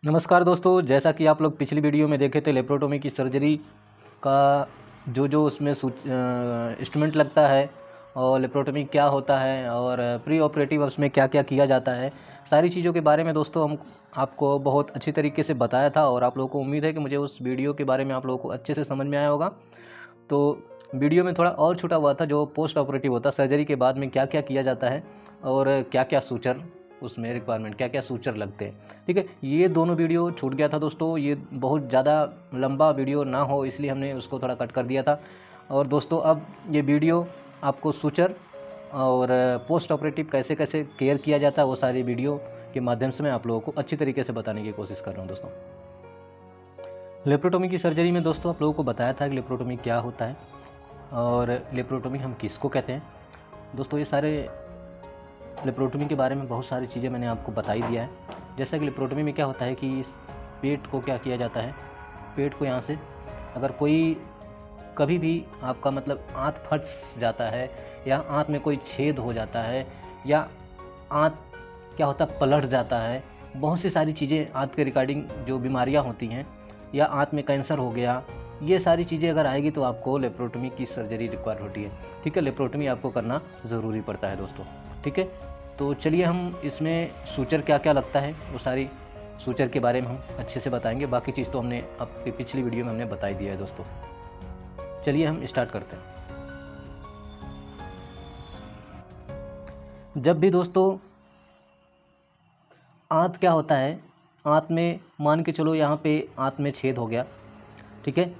नमस्कार दोस्तों, जैसा कि आप लोग पिछली वीडियो में देखे थे लेप्रोटोमी की सर्जरी का जो उसमें इंस्ट्रूमेंट लगता है और लेप्रोटोमी क्या होता है और प्री ऑपरेटिव उसमें क्या क्या किया जाता है, सारी चीज़ों के बारे में दोस्तों हम आपको बहुत अच्छी तरीके से बताया था और आप लोगों को उम्मीद है कि मुझे उस वीडियो के बारे में आप लोगों को अच्छे से समझ में आया होगा। तो वीडियो में थोड़ा और छूटा हुआ था जो पोस्ट ऑपरेटिव होता है, सर्जरी के बाद में क्या क्या किया जाता है और क्या क्या सूचर उसमें रिक्वायरमेंट, क्या क्या सूचर लगते हैं। ठीक है, ये दोनों वीडियो छूट गया था दोस्तों। ये बहुत ज़्यादा लंबा वीडियो ना हो इसलिए हमने उसको थोड़ा कट कर दिया था। और दोस्तों अब ये वीडियो आपको सूचर और पोस्ट ऑपरेटिव कैसे कैसे केयर किया जाता है वो सारी वीडियो के माध्यम से मैं आप लोगों को अच्छी तरीके से बताने की कोशिश कर रहा हूँ दोस्तों। लेप्रोटोमी की सर्जरी में दोस्तों आप लोगों को बताया था कि लेप्रोटोमी क्या होता है और लेप्रोटोमी हम किसको कहते हैं। दोस्तों ये सारे लेप्रोटोमी के बारे में बहुत सारी चीज़ें मैंने आपको बता ही दिया है। जैसा कि लेप्रोटोमी में क्या होता है कि इस पेट को क्या किया जाता है, पेट को यहाँ से अगर कोई कभी भी आपका मतलब आंत फट जाता है या आंत में कोई छेद हो जाता है या आंत क्या होता है पलट जाता है, बहुत सी सारी चीज़ें आंत के रिगार्डिंग जो बीमारियाँ होती हैं या आंत में कैंसर हो गया, ये सारी चीज़ें अगर आएगी तो आपको लेप्रोटोमी की सर्जरी रिक्वायर होती है। ठीक है, लेप्रोटोमी आपको करना ज़रूरी पड़ता है दोस्तों। ठीक है, तो चलिए हम इसमें सूचर क्या क्या लगता है वो सारी सूचर के बारे में हम अच्छे से बताएंगे। बाकी चीज़ तो हमने अब पिछली वीडियो में हमने बता ही दिया है दोस्तों। चलिए हम स्टार्ट करते हैं। जब भी दोस्तों आंत क्या होता है, आंत में मान के चलो यहाँ पे आंत में छेद हो गया। ठीक है,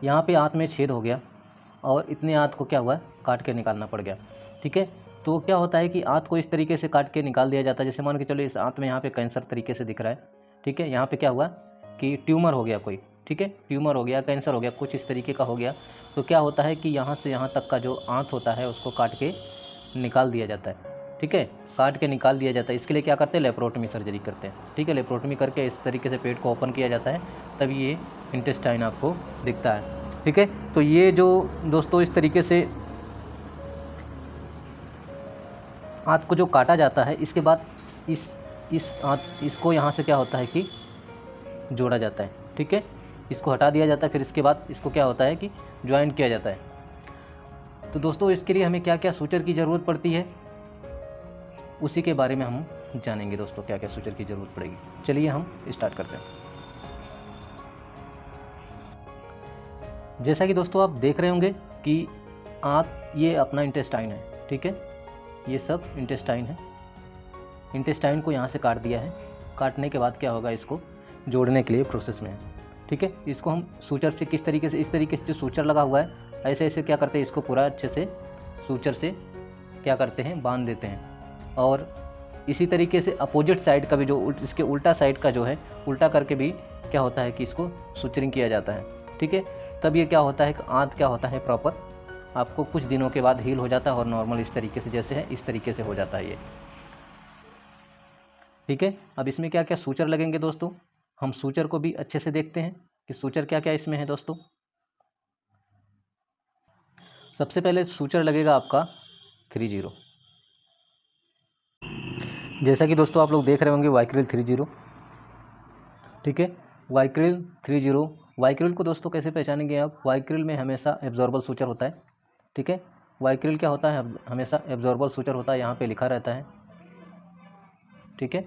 यहाँ पे आंत में छेद हो गया और इतने आंत को क्या हुआ, काट के निकालना पड़ गया। ठीक है, तो क्या होता है कि आंत को इस तरीके से काट के निकाल दिया जाता है। जैसे मान के चलो इस आंत में यहाँ पे कैंसर तरीके से दिख रहा है। ठीक है, यहाँ पे क्या हुआ कि ट्यूमर हो गया कोई। ठीक है, ट्यूमर हो गया, कैंसर हो गया, कुछ इस तरीके का हो गया। तो क्या होता है कि यहाँ से यहाँ तक का जो आंत होता है उसको काट के निकाल दिया जाता है। ठीक है, काट के निकाल दिया जाता है। इसके लिए क्या करते हैं, लेप्रोटोमी सर्जरी करते हैं। ठीक है, लेप्रोटोमी करके इस तरीके से पेट को ओपन किया जाता है, तभी ये इंटेस्टाइन आपको दिखता है। ठीक है, तो ये जो दोस्तों इस तरीके से आंत को जो काटा जाता है, इसके बाद इस आंत इसको यहाँ से क्या होता है कि जोड़ा जाता है। ठीक है, इसको हटा दिया जाता है, फिर इसके बाद इसको क्या होता है कि ज्वाइंट किया जाता है। तो दोस्तों इसके लिए हमें क्या क्या सूचर की ज़रूरत पड़ती है उसी के बारे में हम जानेंगे दोस्तों, क्या क्या सूचर की ज़रूरत पड़ेगी। चलिए हम स्टार्ट करते हैं। जैसा कि दोस्तों आप देख रहे होंगे कि आंत ये अपना इंटेस्टाइन है। ठीक है, ये सब इंटेस्टाइन है। इंटेस्टाइन को यहाँ से काट दिया है। काटने के बाद क्या होगा, इसको जोड़ने के लिए प्रोसेस में है। ठीक है, इसको हम सूचर से किस तरीके से, इस तरीके से जो सूचर लगा हुआ है ऐसे ऐसे क्या करते हैं, इसको पूरा अच्छे से सूचर से क्या करते हैं, बांध देते हैं। और इसी तरीके से अपोजिट साइड का भी जो इसके उल्टा साइड का जो है, उल्टा करके भी क्या होता है कि इसको सूचरिंग किया जाता है। ठीक है, तब ये क्या होता है कि आंत क्या होता है प्रॉपर आपको कुछ दिनों के बाद हील हो जाता है और नॉर्मल इस तरीके से जैसे है इस तरीके से हो जाता है ये। ठीक है, अब इसमें क्या क्या सूचर लगेंगे दोस्तों, हम सूचर को भी अच्छे से देखते हैं कि सूचर क्या क्या इसमें है दोस्तों। सबसे पहले सूचर लगेगा आपका 30। जैसा कि दोस्तों आप लोग देख रहे होंगे वाइक्रिल 30। ठीक है, वाइक्रिल 30। वाइक्रिल को दोस्तों कैसे पहचानेंगे आप, वाइक्रिल में हमेशा एब्जॉर्बल सूचर होता है। ठीक है, वाइक्रिल क्या होता है, हमेशा एब्जॉर्बल सूचर होता है, यहाँ पे लिखा रहता है। ठीक है,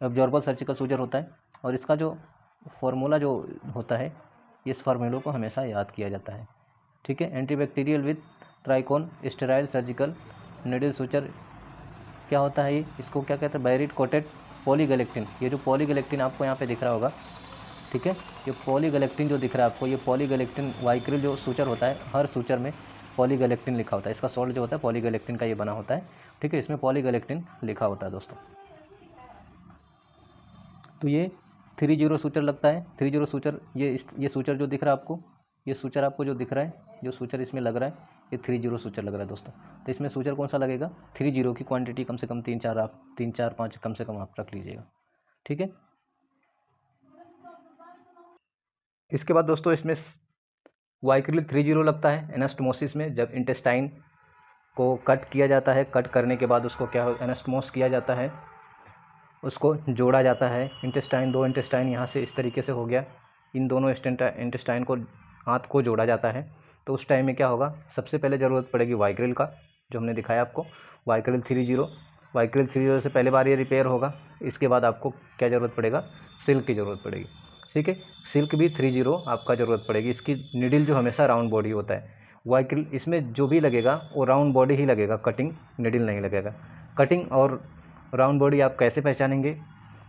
एब्जॉर्बल सर्जिकल सूचर होता है और इसका जो फॉर्मूला जो होता है, इस फार्मूले को हमेशा याद किया जाता है। ठीक है, antibacterial with Trikon sterile surgical needle suture क्या होता है ये, इसको क्या कहते हैं, बैरिड कोटेड पॉलीगैलेक्टिन। ये जो पॉलीगैलेक्टिन आपको यहाँ पे दिख रहा होगा, ठीक है, ये पॉलीगैलेक्टिन जो दिख रहा है आपको, ये पॉलीगैलेक्टिन वाइक्रिल जो सूचर होता है, हर सूचर में पॉलीगैलेक्टिन लिखा होता है। इसका सॉल्ट जो होता है पॉलीगैलेक्टिन का ये बना होता है। ठीक है, इसमें पॉलीगैलेक्टिन लिखा होता है दोस्तों। तो ये 30 सूचर लगता है। 30 सूचर, ये सूचर जो दिख रहा है आपको, ये सूचर आपको जो दिख रहा है, जो सूचर इसमें लग रहा है, ये 30 सूचर लग रहा है दोस्तों। तो इसमें सूचर कौन सा लगेगा, 30 की क्वांटिटी कम से कम 3-4-5 कम से कम आप रख लीजिएगा। ठीक है, इसके बाद दोस्तों इसमें वाइक्रिल 30 लगता है एनास्टोमोसिस में, जब इंटेस्टाइन को कट किया जाता है। कट करने के बाद उसको क्या एनास्टोमोस किया जाता है उसको जोड़ा जाता है। इंटेस्टाइन, 2 इंटेस्टाइन यहाँ से इस तरीके से हो गया, इन दोनों इंटेस्टाइन को, हाथ को जोड़ा जाता है। तो उस टाइम में क्या होगा, सबसे पहले ज़रूरत पड़ेगी वाइक्रिल का, जो हमने दिखाया आपको, वाइक्रिल 30। वाइक्रिल 30 से पहले बार ये रिपेयर होगा। इसके बाद आपको क्या ज़रूरत पड़ेगा, सिल्क की ज़रूरत पड़ेगी। ठीक है, सिल्क भी 30 आपका ज़रूरत पड़ेगी। इसकी नीडल जो हमेशा राउंड बॉडी होता है, वाइक्रिल इसमें जो भी लगेगा वो राउंड बॉडी ही लगेगा, कटिंग नीडल नहीं लगेगा। कटिंग और राउंड बॉडी आप कैसे पहचानेंगे,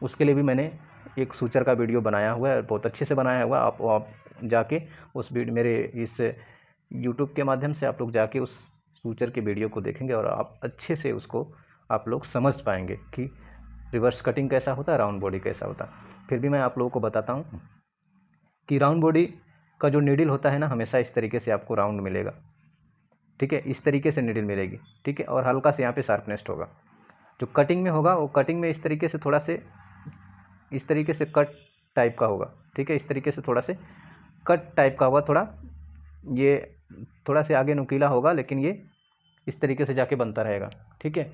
उसके लिए भी मैंने एक सूचर का वीडियो बनाया हुआ है, बहुत अच्छे से बनाया हुआ है। आप जाके उस वीडियो, मेरे इस यूट्यूब के माध्यम से आप लोग जाके उस सूचर के वीडियो को देखेंगे और आप अच्छे से उसको आप लोग समझ पाएंगे कि रिवर्स कटिंग कैसा होता है, राउंड बॉडी कैसा होता है। फिर भी मैं आप लोगों को बताता हूँ कि राउंड बॉडी का जो नीडल होता है ना, हमेशा इस तरीके से आपको राउंड मिलेगा। ठीक है, इस तरीके से नीडल मिलेगी। ठीक है, और हल्का से यहाँ पे शार्पनेस होगा। जो कटिंग में होगा वो कटिंग में इस तरीके से, थोड़ा से इस तरीके से कट टाइप का होगा। ठीक है, इस तरीके से थोड़ा से कट टाइप का होगा, थोड़ा ये थोड़ा से आगे नुकीला होगा, लेकिन ये इस तरीके से जाके बनता रहेगा। ठीक है,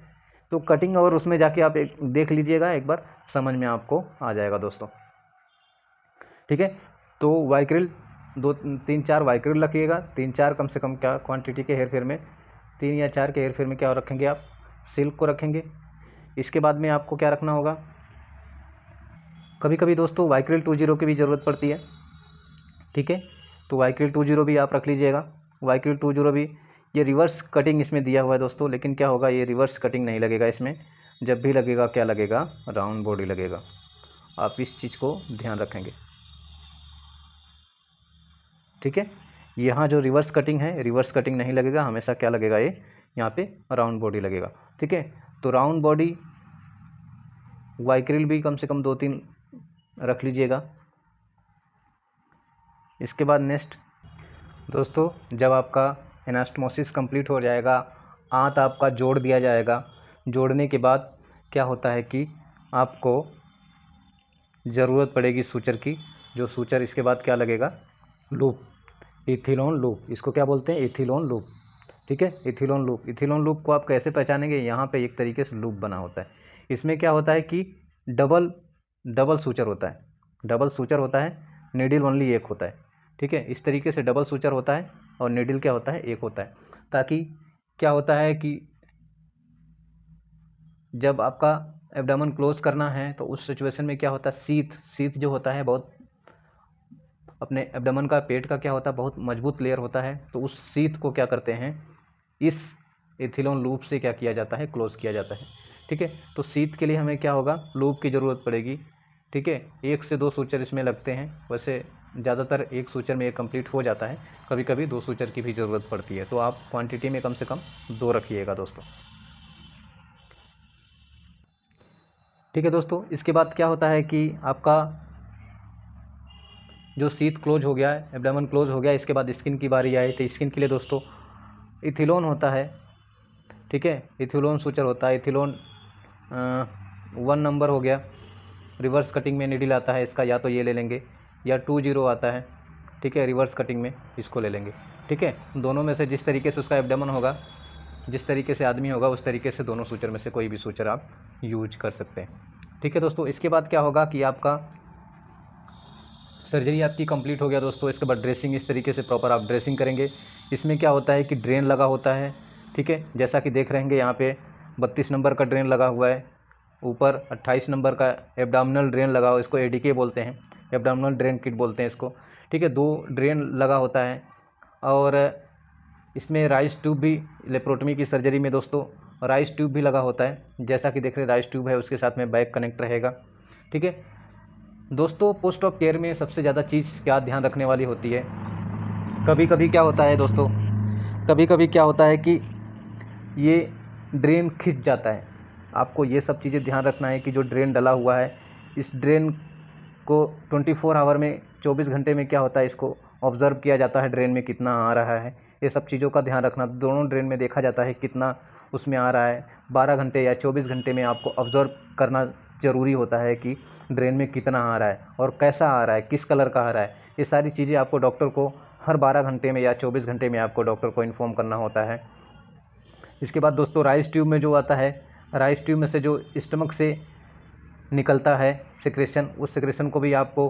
तो कटिंग और उसमें जाके आप एक देख लीजिएगा, एक बार समझ में आपको आ जाएगा दोस्तों। ठीक है, तो वाइक्रिल 2-3-4 वाइक्रिल रखिएगा, 3-4 कम से कम क्या क्वांटिटी के हेयर फेयर में, 3 या 4 के हेयर फेयर में क्या रखेंगे आप, सिल्क को रखेंगे। इसके बाद में आपको क्या रखना होगा, कभी कभी दोस्तों वाइक्रिल 20 की भी ज़रूरत पड़ती है। ठीक है, तो वाइक्रिल 20 भी आप रख लीजिएगा। वाइक्रिल 20 भी, ये रिवर्स कटिंग इसमें दिया हुआ है दोस्तों, लेकिन क्या होगा, ये रिवर्स कटिंग नहीं लगेगा इसमें। जब भी लगेगा क्या लगेगा, राउंड बॉडी लगेगा। आप इस चीज़ को ध्यान रखेंगे। ठीक है, यहाँ जो रिवर्स कटिंग है, रिवर्स कटिंग नहीं लगेगा, हमेशा क्या लगेगा, ये यहाँ पे राउंड बॉडी लगेगा। ठीक है, तो राउंड बॉडी वाइक्रिल भी कम से कम 2-3 रख लीजिएगा। इसके बाद नेक्स्ट दोस्तों, जब आपका एनास्टमोसिस कंप्लीट हो जाएगा, आंत आपका जोड़ दिया जाएगा। जोड़ने के बाद क्या होता है कि आपको ज़रूरत पड़ेगी सूचर की। जो सूचर, इसके बाद क्या लगेगा, लूप, इथिलोन लूप, इसको क्या बोलते हैं, इथिलोन लूप। ठीक है, इथिलोन लूप। इथिलोन लूप को आप कैसे पहचानेंगे, यहाँ पे एक तरीके से लूप बना होता है। इसमें क्या होता है कि डबल सूचर होता है। डबल सूचर होता है, नीडल ओनली एक होता है। ठीक है, इस तरीके से डबल सूचर होता है और नीडल क्या होता है, एक होता है। ताकि क्या होता है कि जब आपका एब्डोमेन क्लोज करना है तो उस सिचुएशन में क्या होता है, सीथ जो होता है, बहुत अपने एब्डोमेन का, पेट का क्या होता है, बहुत मजबूत लेयर होता है। तो उस सीथ को क्या करते हैं, इस इथिलोन लूप से क्या किया जाता है, क्लोज किया जाता है। ठीक है, तो सीथ के लिए हमें क्या होगा, लूप की ज़रूरत पड़ेगी। ठीक है, 1 से 2 सूचर इसमें लगते हैं। वैसे ज़्यादातर 1 सूचर में ये कंप्लीट हो जाता है, कभी कभी 2 सूचर की भी ज़रूरत पड़ती है। तो आप क्वांटिटी में कम से कम 2 रखिएगा दोस्तों। ठीक है दोस्तों, इसके बाद क्या होता है कि आपका जो सीथ क्लोज हो गया है, एब्डोमेन क्लोज हो गया, इसके बाद स्किन की बारी आई। तो स्किन के लिए दोस्तों इथिलोन होता है। ठीक है, इथिलोन सूचर होता है। इथिलोन 1 नंबर हो गया। रिवर्स कटिंग में नीडल आता है इसका, या तो ये ले लेंगे या 20 आता है। ठीक है, रिवर्स कटिंग में इसको ले लेंगे। ठीक है, दोनों में से जिस तरीके से उसका एब्डोमेन होगा, जिस तरीके से आदमी होगा, उस तरीके से दोनों सूचर में से कोई भी सूचर आप यूज कर सकते हैं। ठीक है दोस्तों, इसके बाद क्या होगा कि आपका सर्जरी आपकी कंप्लीट हो गया दोस्तों। इसके बाद ड्रेसिंग, इस तरीके से प्रॉपर आप ड्रेसिंग करेंगे। इसमें क्या होता है कि ड्रेन लगा होता है। ठीक है, जैसा कि देख रहे हैं यहाँ पे 32 नंबर का ड्रेन लगा हुआ है, ऊपर 28 नंबर का एब्डोमिनल ड्रेन लगा हुआ है, इसको एडीके बोलते हैं, एब्डोमिनल ड्रेन किट बोलते हैं इसको। ठीक है, 2 ड्रेन लगा होता है। और इसमें राइस ट्यूब भी, लेप्रोटमी की सर्जरी में दोस्तों राइस ट्यूब भी लगा होता है। जैसा कि देख रहे हैं राइस ट्यूब है, उसके साथ में बैक कनेक्ट रहेगा। ठीक है दोस्तों, पोस्ट ऑफ केयर में सबसे ज़्यादा चीज़ क्या ध्यान रखने वाली होती है, कभी कभी क्या होता है दोस्तों, कभी कभी क्या होता है कि ये ड्रेन खिंच जाता है। आपको ये सब चीज़ें ध्यान रखना है कि जो ड्रेन डला हुआ है, इस ड्रेन को 24 आवर में, 24 घंटे में क्या होता है, इसको ऑब्ज़र्व किया जाता है, ड्रेन में कितना आ रहा है। ये सब चीज़ों का ध्यान रखना। दोनों ड्रेन में देखा जाता है कितना उसमें आ रहा है। 12 घंटे या 24 घंटे में आपको ऑब्ज़र्व करना ज़रूरी होता है कि ड्रेन में कितना आ रहा है और कैसा आ रहा है, किस कलर का आ रहा है। ये सारी चीज़ें आपको डॉक्टर को हर 12 घंटे में या 24 घंटे में आपको डॉक्टर को इन्फॉर्म करना होता है। इसके बाद दोस्तों राइस ट्यूब में जो आता है, राइस ट्यूब में से जो स्टमक से निकलता है सिक्रेशन, उस सिक्रेशन को भी आपको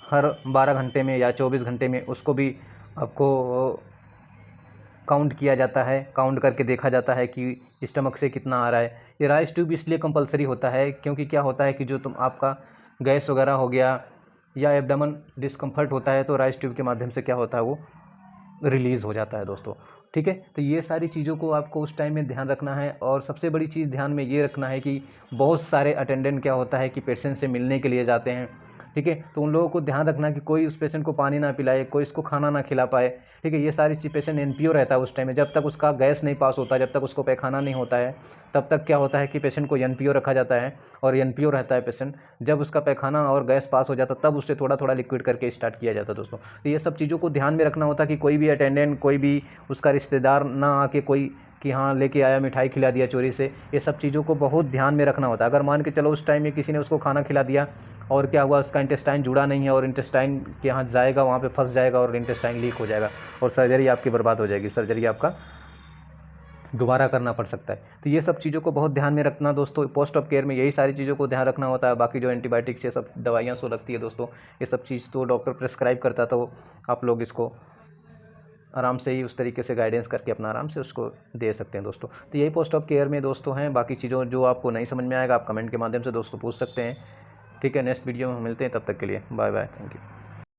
हर 12 घंटे में या 24 घंटे में उसको भी आपको काउंट किया जाता है, काउंट करके देखा जाता है कि स्टमक से कितना आ रहा है। ये राइस ट्यूब इसलिए कंपलसरी होता है क्योंकि क्या होता है कि जो तुम आपका गैस वगैरह हो गया या एब्डोमेन डिस्कम्फर्ट होता है तो राइस ट्यूब के माध्यम से क्या होता है वो रिलीज़ हो जाता है दोस्तों। ठीक है, तो ये सारी चीज़ों को आपको उस टाइम में ध्यान रखना है। और सबसे बड़ी चीज़ ध्यान में ये रखना है कि बहुत सारे अटेंडेंट क्या होता है कि पेशेंट से मिलने के लिए जाते हैं। ठीक है, तो उन लोगों को ध्यान रखना कि कोई उस पेशेंट को पानी ना पिलाए, कोई इसको खाना ना खिला पाए। ठीक है, ये सारी चीज़, पेशेंट एनपीओ रहता है उस टाइम में, जब तक उसका गैस नहीं पास होता, जब तक उसको पैखाना नहीं होता है, तब तक क्या होता है कि पेशेंट को एनपीओ रखा जाता है। और एनपीओ रहता है पेशेंट, जब उसका पैखाना और गैस पास हो जाता तब उससे थोड़ा थोड़ा लिक्विड करके स्टार्ट किया जाता है दोस्तों। तो ये सब चीज़ों को ध्यान में रखना होता है कि कोई भी अटेंडेंट, कोई भी उसका रिश्तेदार ना आके कोई कि हाँ लेके आया मिठाई खिला दिया चोरी से, ये सब चीज़ों को बहुत ध्यान में रखना होता है। अगर मान के चलो उस टाइम में किसी ने उसको खाना खिला दिया और क्या हुआ, उसका इंटेस्टाइन जुड़ा नहीं है और इंटेस्टाइन के यहाँ जाएगा, वहाँ पे फंस जाएगा और इंटेस्टाइन लीक हो जाएगा और सर्जरी आपकी बर्बाद हो जाएगी, सर्जरी आपका दोबारा करना पड़ सकता है। तो ये सब चीज़ों को बहुत ध्यान में रखना दोस्तों। पोस्ट ऑफ केयर में यही सारी चीज़ों को ध्यान रखना होता है। बाकी जो एंटीबायोटिक्स ये सब दवाइयाँ सो लगती है दोस्तों, ये सब चीज़ तो डॉक्टर प्रेस्क्राइब करता, तो आप लोग इसको आराम से ही उस तरीके से गाइडेंस करके अपना आराम से उसको दे सकते हैं दोस्तों। तो यही पोस्ट ऑफ केयर में दोस्तों हैं। बाकी चीज़ों जो आपको नहीं समझ में आएगा आप कमेंट के माध्यम से दोस्तों पूछ सकते हैं। ठीक है, नेक्स्ट वीडियो में मिलते हैं, तब तक के लिए बाय बाय, थैंक यू।